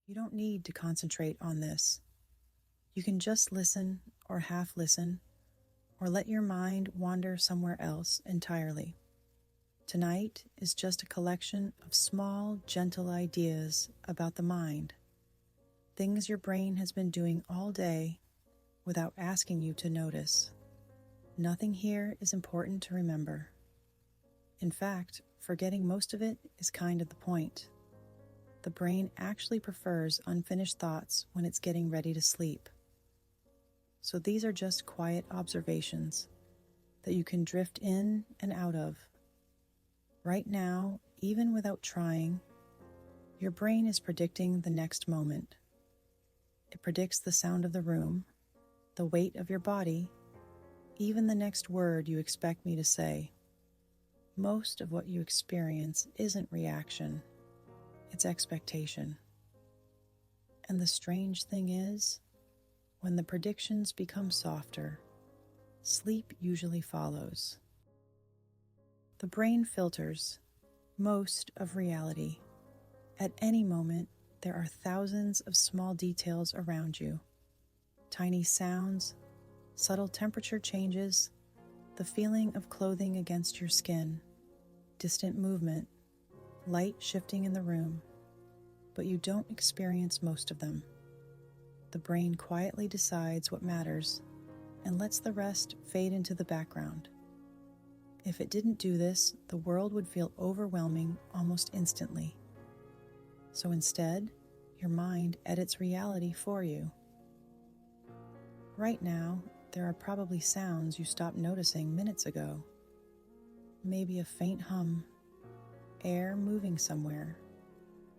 You don't need to concentrate on this. You can just listen or half listen, or let your mind wander somewhere else entirely. Tonight is just a collection of small, gentle ideas about the mind, things your brain has been doing all day without asking you to notice. Nothing here is important to remember. In fact, forgetting most of it is kind of the point. The brain actually prefers unfinished thoughts when it's getting ready to sleep. So these are just quiet observations that you can drift in and out of. Right now, even without trying, your brain is predicting the next moment. It predicts the sound of the room, the weight of your body, even the next word you expect me to say. Most of what you experience isn't reaction, it's expectation. And the strange thing is, when the predictions become softer, sleep usually follows. The brain filters most of reality. At any moment, there are thousands of small details around you. Tiny sounds, subtle temperature changes, the feeling of clothing against your skin, distant movement, light shifting in the room, but you don't experience most of them. The brain quietly decides what matters and lets the rest fade into the background. If it didn't do this, the world would feel overwhelming almost instantly. So instead, your mind edits reality for you. Right now, there are probably sounds you stopped noticing minutes ago. Maybe a faint hum, air moving somewhere,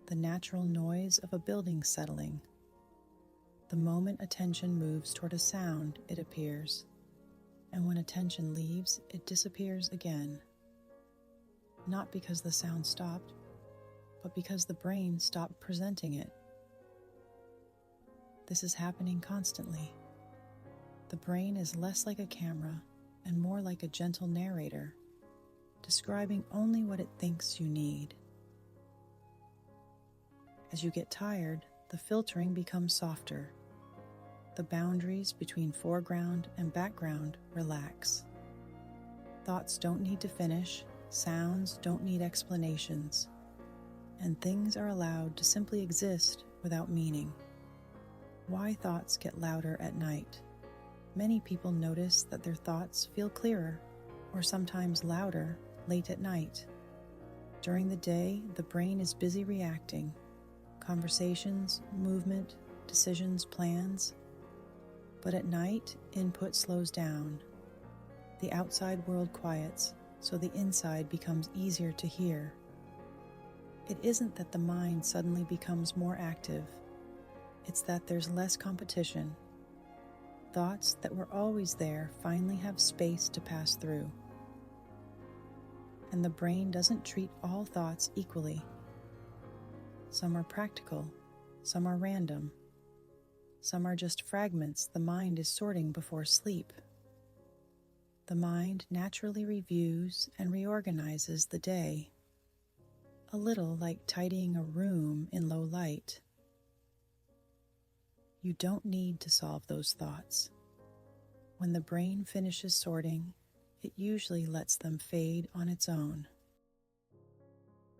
the natural noise of a building settling. The moment attention moves toward a sound, it appears, and when attention leaves, it disappears again. Not because the sound stopped, but because the brain stopped presenting it. This is happening constantly. The brain is less like a camera and more like a gentle narrator, describing only what it thinks you need. As you get tired, the filtering becomes softer. The boundaries between foreground and background relax. Thoughts don't need to finish, sounds don't need explanations, and things are allowed to simply exist without meaning. Why thoughts get louder at night? Many people notice that their thoughts feel clearer, or sometimes louder, late at night. During the day, the brain is busy reacting. Conversations, movement, decisions, plans. But at night, input slows down. The outside world quiets, so the inside becomes easier to hear. It isn't that the mind suddenly becomes more active. It's that there's less competition. Thoughts that were always there finally have space to pass through. And the brain doesn't treat all thoughts equally. Some are practical, some are random. Some are just fragments the mind is sorting before sleep. The mind naturally reviews and reorganizes the day, a little like tidying a room in low light. You don't need to solve those thoughts. When the brain finishes sorting, it usually lets them fade on its own.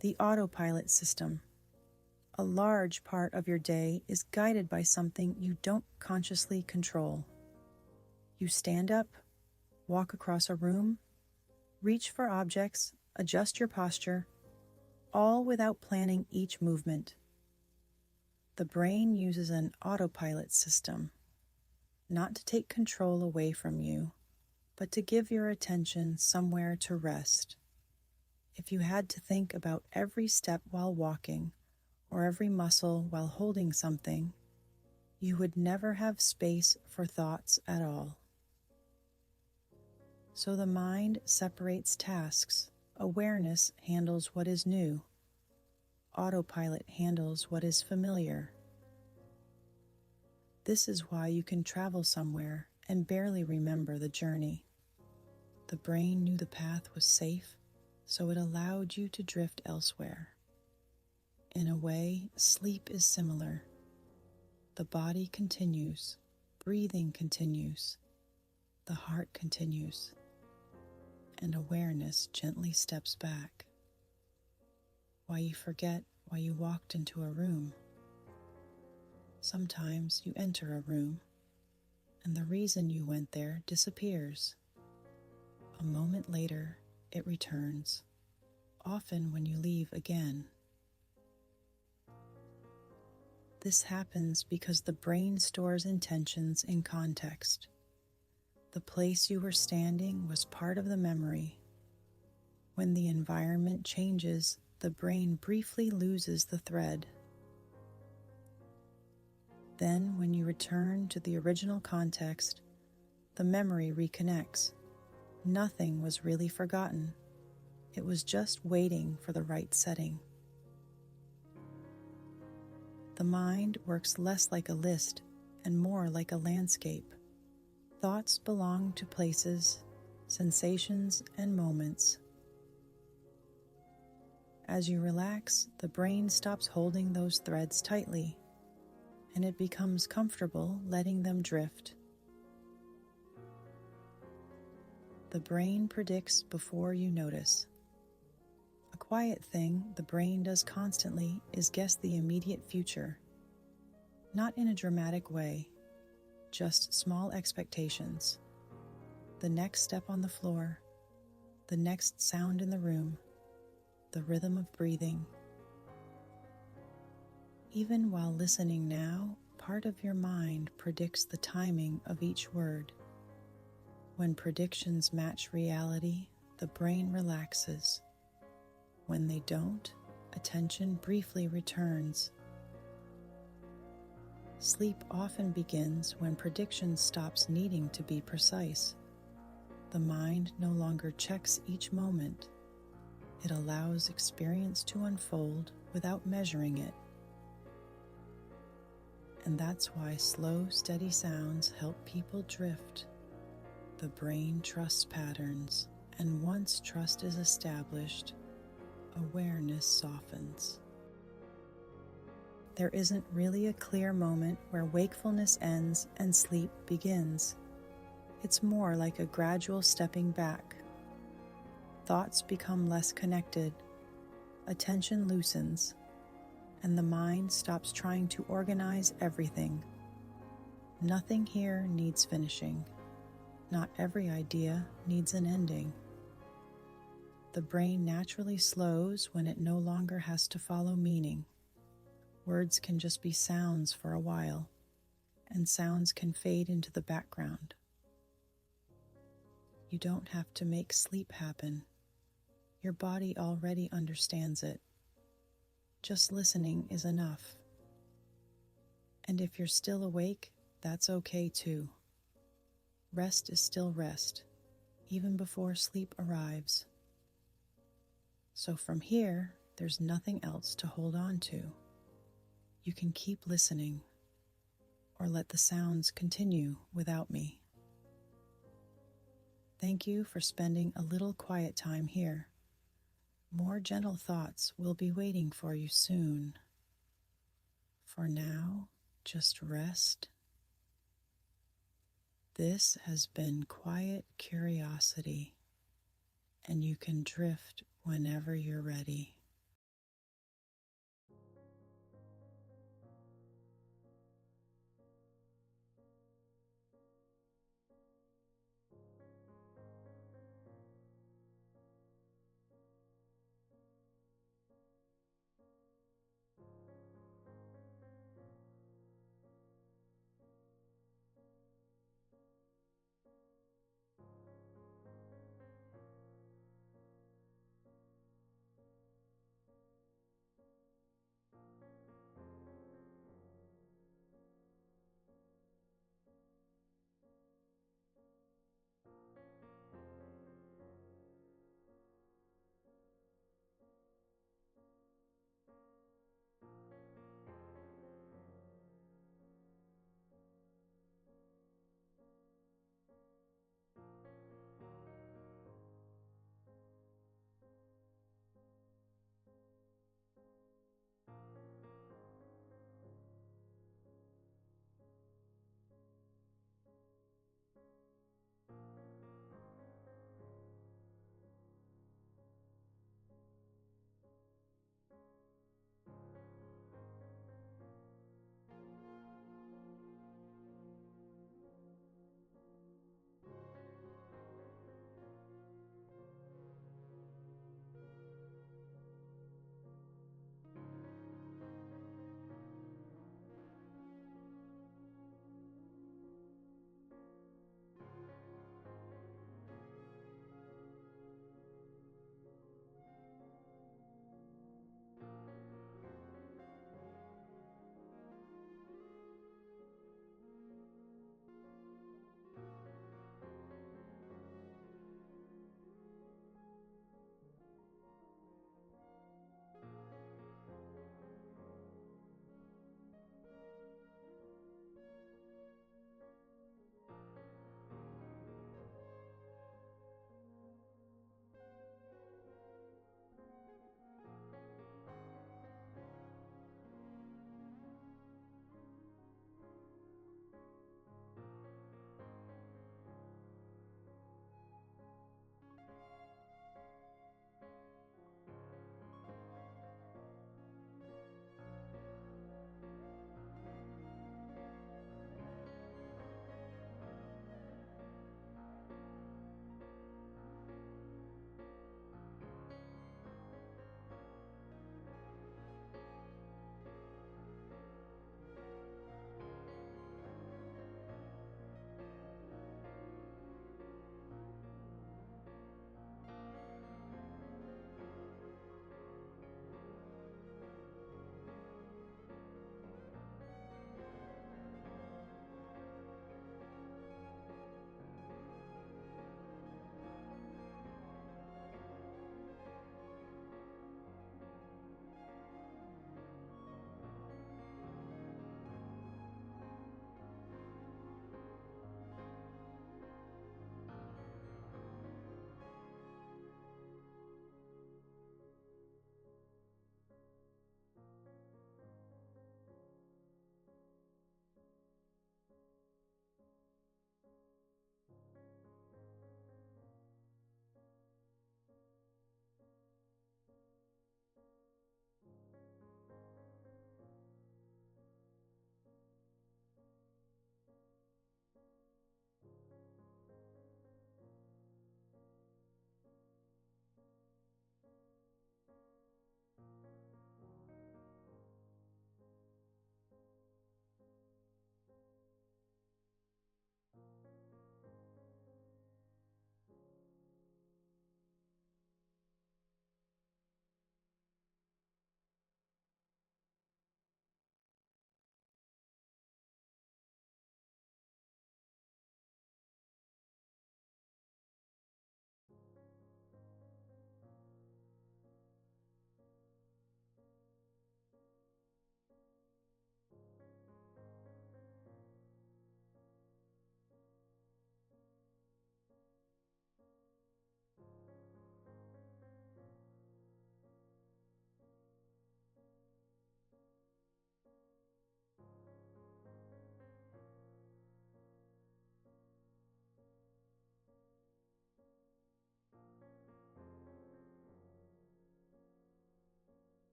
The autopilot system. A large part of your day is guided by something you don't consciously control. You stand up, walk across a room, reach for objects, adjust your posture, all without planning each movement. The brain uses an autopilot system, not to take control away from you, but to give your attention somewhere to rest. If you had to think about every step while walking, or every muscle while holding something, you would never have space for thoughts at all. So the mind separates tasks. Awareness handles what is new. Autopilot handles what is familiar. This is why you can travel somewhere and barely remember the journey. The brain knew the path was safe, so it allowed you to drift elsewhere. In a way, sleep is similar. The body continues, breathing continues, the heart continues, and awareness gently steps back. Why you forget why you walked into a room. Sometimes you enter a room, and the reason you went there disappears. A moment later, it returns, often when you leave again. This happens because the brain stores intentions in context. The place you were standing was part of the memory. When the environment changes, the brain briefly loses the thread. Then, when you return to the original context, the memory reconnects. Nothing was really forgotten. It was just waiting for the right setting. The mind works less like a list and more like a landscape. Thoughts belong to places, sensations, and moments. As you relax, the brain stops holding those threads tightly, and it becomes comfortable letting them drift. The brain predicts before you notice. A quiet thing the brain does constantly is guess the immediate future. Not in a dramatic way, just small expectations. The next step on the floor, the next sound in the room, the rhythm of breathing. Even while listening now, part of your mind predicts the timing of each word. When predictions match reality, the brain relaxes. When they don't, attention briefly returns. Sleep often begins when prediction stops needing to be precise. The mind no longer checks each moment. It allows experience to unfold without measuring it. And that's why slow, steady sounds help people drift. The brain trusts patterns, and once trust is established, awareness softens. There isn't really a clear moment where wakefulness ends and sleep begins. It's more like a gradual stepping back. Thoughts become less connected, attention loosens, and the mind stops trying to organize everything. Nothing here needs finishing. Not every idea needs an ending. The brain naturally slows when it no longer has to follow meaning. Words can just be sounds for a while, and sounds can fade into the background. You don't have to make sleep happen. Your body already understands it. Just listening is enough. And if you're still awake, that's okay too. Rest is still rest, even before sleep arrives. So from here, there's nothing else to hold on to. You can keep listening, or let the sounds continue without me. Thank you for spending a little quiet time here. More gentle thoughts will be waiting for you soon. For now, just rest. This has been Quiet Curiosity, and you can drift whenever you're ready.